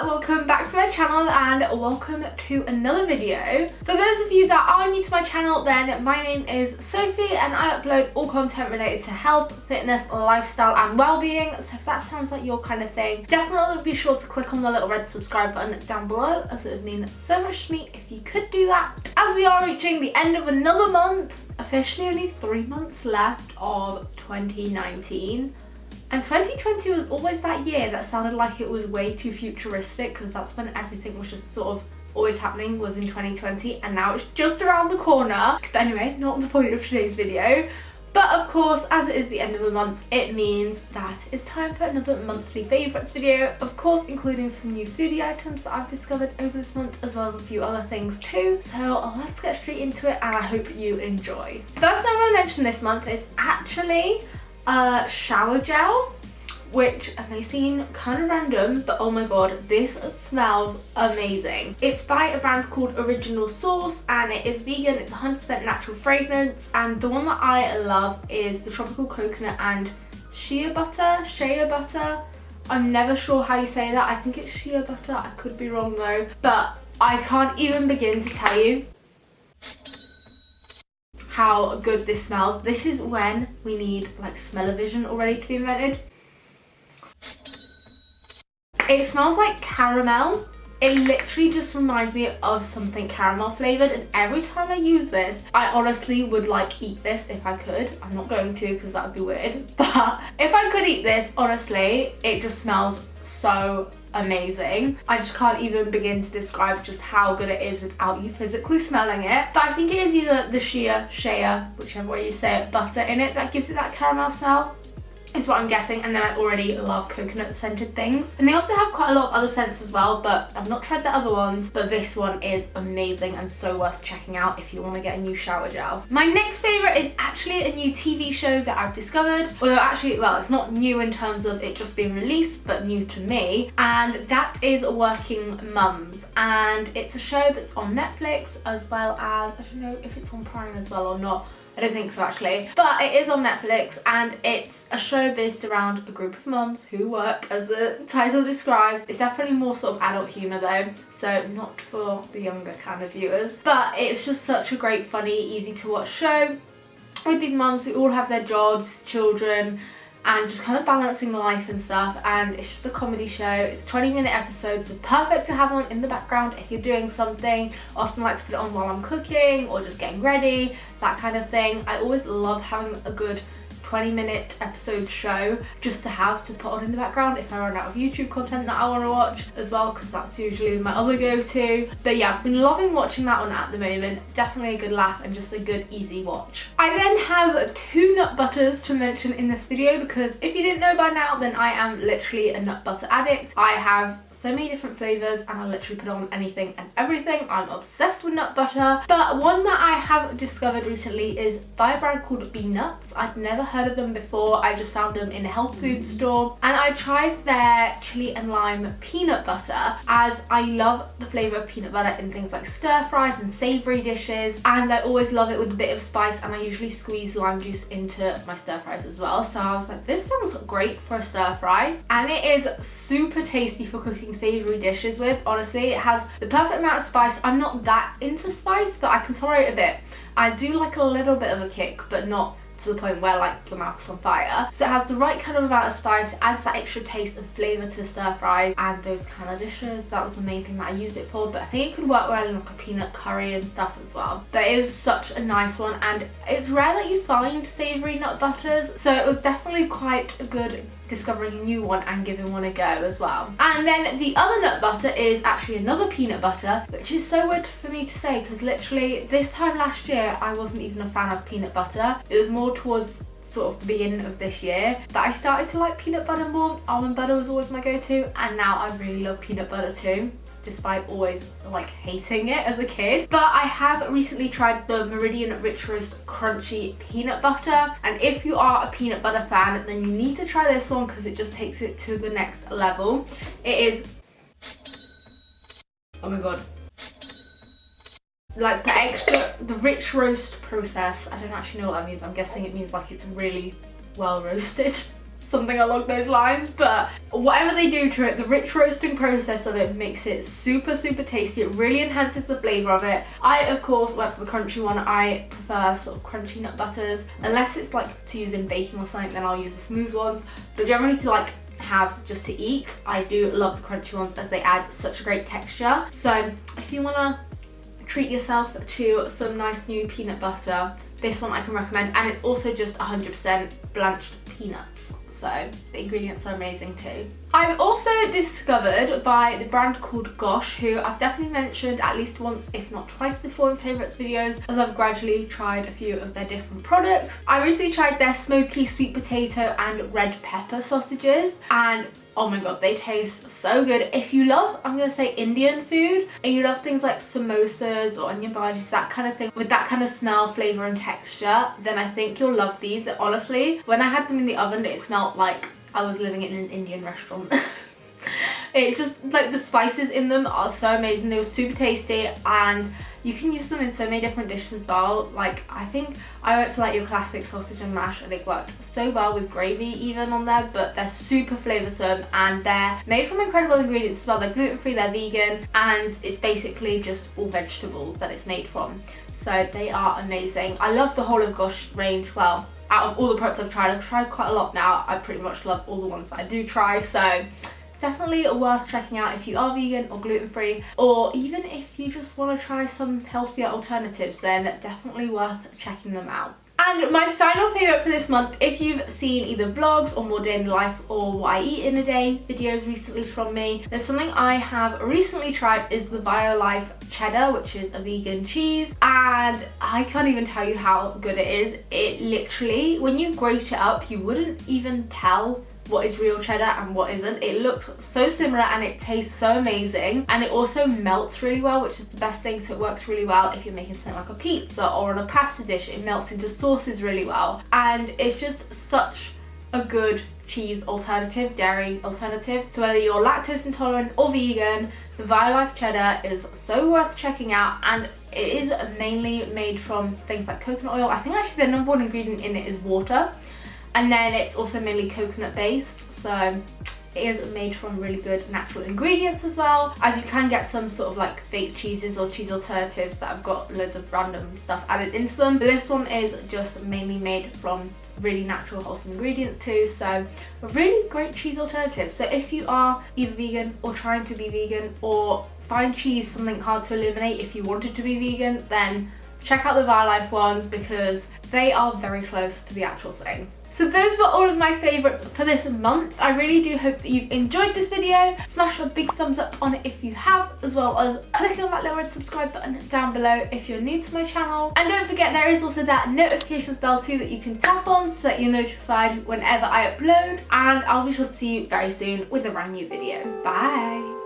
welcome back to my channel and welcome to another video. For those of you that are new to my channel, then my name is Sophie and I upload all content related to health, fitness, lifestyle and well-being. So if that sounds like your kind of thing, definitely be sure to click on the little red subscribe button down below, as it would mean so much to me if you could do that. As we are reaching the end of another month, officially only 3 months left of 2019. And 2020 was always that year that sounded like it was way too futuristic, because that's when everything was just sort of always happening, was in 2020, and now it's just around the corner. But anyway, not the point of today's video. But of course, as it is the end of the month, it means that it's time for another monthly favourites video. Of course, including some new foodie items that I've discovered over this month, as well as a few other things too. So let's get straight into it and I hope you enjoy. First thing I'm going to mention this month is actually shower gel, which may seem kind of random, but oh my god, this smells amazing. It's by a brand called Original Source and it is vegan. It's 100% natural fragrance, and the one that I love is the tropical coconut and shea butter. I'm never sure how you say that. I think it's shea butter, I could be wrong though, but I can't even begin to tell you how good this smells. This is when we need like smell-o-vision already to be invented. It smells like caramel. It literally just reminds me of something caramel flavoured, and every time I use this, I honestly would like eat this if I could. I'm not going to because that would be weird, but if I could eat this, honestly, it just smells so amazing. I just can't even begin to describe just how good it is without you physically smelling it. But I think it is either the shea, whichever way you say it, butter in it that gives it that caramel smell. Is what I'm guessing, and then I already love coconut scented things. And they also have quite a lot of other scents as well, but I've not tried the other ones, but this one is amazing and so worth checking out if you want to get a new shower gel. My next favourite is actually a new TV show that I've discovered, although actually, well, it's not new in terms of it just being released, but new to me, and that is Working Mums. And it's a show that's on Netflix, as well as, I don't know if it's on Prime as well or not. I don't think so actually, but it is on Netflix and it's a show based around a group of mums who work, as the title describes. It's definitely more sort of adult humour though, so not for the younger kind of viewers, but it's just such a great, funny, easy to watch show with these mums who all have their jobs, children, and just kind of balancing life and stuff. And it's just a comedy show. It's 20-minute episodes, so perfect to have on in the background if you're doing something. I often like to put it on while I'm cooking or just getting ready, that kind of thing. I always love having a good 20-minute episode show just to have to put on in the background if I run out of YouTube content that I want to watch as well, because that's usually my other go-to. But yeah, I've been loving watching that one at the moment. Definitely a good laugh and just a good easy watch. I then have 2 nut butters to mention in this video, because if you didn't know by now, then I am literally a nut butter addict. I have so many different flavours and I literally put on anything and everything. I'm obsessed with nut butter. But one that I have discovered recently is by a brand called Bee Nuts. I'd never heard of them before. I just found them in a health food store and I tried their chili and lime peanut butter, as I love the flavour of peanut butter in things like stir fries and savoury dishes, and I always love it with a bit of spice, and I usually squeeze lime juice into my stir fries as well. So I was like, this sounds great for a stir fry, and it is super tasty for cooking savoury dishes with. Honestly, it has the perfect amount of spice. I'm not that into spice, but I can tolerate a bit. I do like a little bit of a kick, but not to the point where like your mouth is on fire. So it has the right kind of amount of spice, adds that extra taste and flavour to the stir fries and those kind of dishes. That was the main thing that I used it for, but I think it could work well in like a peanut curry and stuff as well. But it is such a nice one, and it's rare that you find savoury nut butters, so it was definitely quite a good discovering a new one and giving one a go as well. And then the other nut butter is actually another peanut butter, which is so weird for me to say because literally this time last year I wasn't even a fan of peanut butter. It was more towards sort of the beginning of this year that I started to like peanut butter more. Almond butter was always my go-to, and now I really love peanut butter too, despite always like hating it as a kid. But I have recently tried the Meridian Rich Roast Crunchy Peanut Butter, and if you are a peanut butter fan, then you need to try this one because it just takes it to the next level. It is, oh my god, like the rich roast process. I don't actually know what that means. I'm guessing it means like it's really well roasted. something along those lines, but whatever they do to it, the rich roasting process of it makes it super tasty. It really enhances the flavour of it. I of course went for the crunchy one. I prefer sort of crunchy nut butters, unless it's like to use in baking or something, then I'll use the smooth ones, but generally to like have just to eat, I do love the crunchy ones as they add such a great texture. So if you want to treat yourself to some nice new peanut butter, this one I can recommend, and it's also just 100% blanched peanuts, so the ingredients are amazing too. I've also discovered by the brand called Gosh, who I've definitely mentioned at least once if not twice before in favourites videos, as I've gradually tried a few of their different products. I recently tried their smoky sweet potato and red pepper sausages, and oh my god, they taste so good. If you love, I'm gonna say, Indian food, and you love things like samosas or onion bhajis, that kind of thing, with that kind of smell, flavour and texture, then I think you'll love these. Honestly, when I had them in the oven, it smelled like I was living in an Indian restaurant. It just, like, the spices in them are so amazing. They were super tasty, and you can use them in so many different dishes as well. Like, I think I went for like your classic sausage and mash, and it worked so well with gravy even on there, but they're super flavoursome and they're made from incredible ingredients as well. They're gluten-free, they're vegan, and it's basically just all vegetables that it's made from. So they are amazing. I love the whole of Gosh range. Well, out of all the products I've tried quite a lot now. I pretty much love all the ones that I do try, so definitely worth checking out if you are vegan or gluten-free, or even if you just want to try some healthier alternatives, then definitely worth checking them out. And my final favourite for this month, if you've seen either vlogs or more day in the life or what I eat in a day videos recently from me, there's something I have recently tried is the Life Cheddar, which is a vegan cheese, and I can't even tell you how good it is. It literally, when you grate it up, you wouldn't even tell what is real cheddar and what isn't. It looks so similar and it tastes so amazing, and it also melts really well, which is the best thing. So it works really well if you're making something like a pizza or on a pasta dish. It melts into sauces really well, and it's just such a good cheese alternative, dairy alternative. So whether you're lactose intolerant or vegan, the Life Cheddar is so worth checking out, and it is mainly made from things like coconut oil. I think actually the number one ingredient in it is water. And then it's also mainly coconut based, so it is made from really good natural ingredients as well, as you can get some sort of like fake cheeses or cheese alternatives that have got loads of random stuff added into them. But this one is just mainly made from really natural wholesome ingredients too, so a really great cheese alternative. So if you are either vegan or trying to be vegan, or find cheese something hard to eliminate if you wanted to be vegan, then check out the Life ones because they are very close to the actual thing. So those were all of my favourites for this month. I really do hope that you've enjoyed this video. Smash a big thumbs up on it if you have, as well as clicking on that little red subscribe button down below if you're new to my channel. And don't forget, there is also that notifications bell too that you can tap on so that you're notified whenever I upload. And I'll be sure to see you very soon with a brand new video. Bye!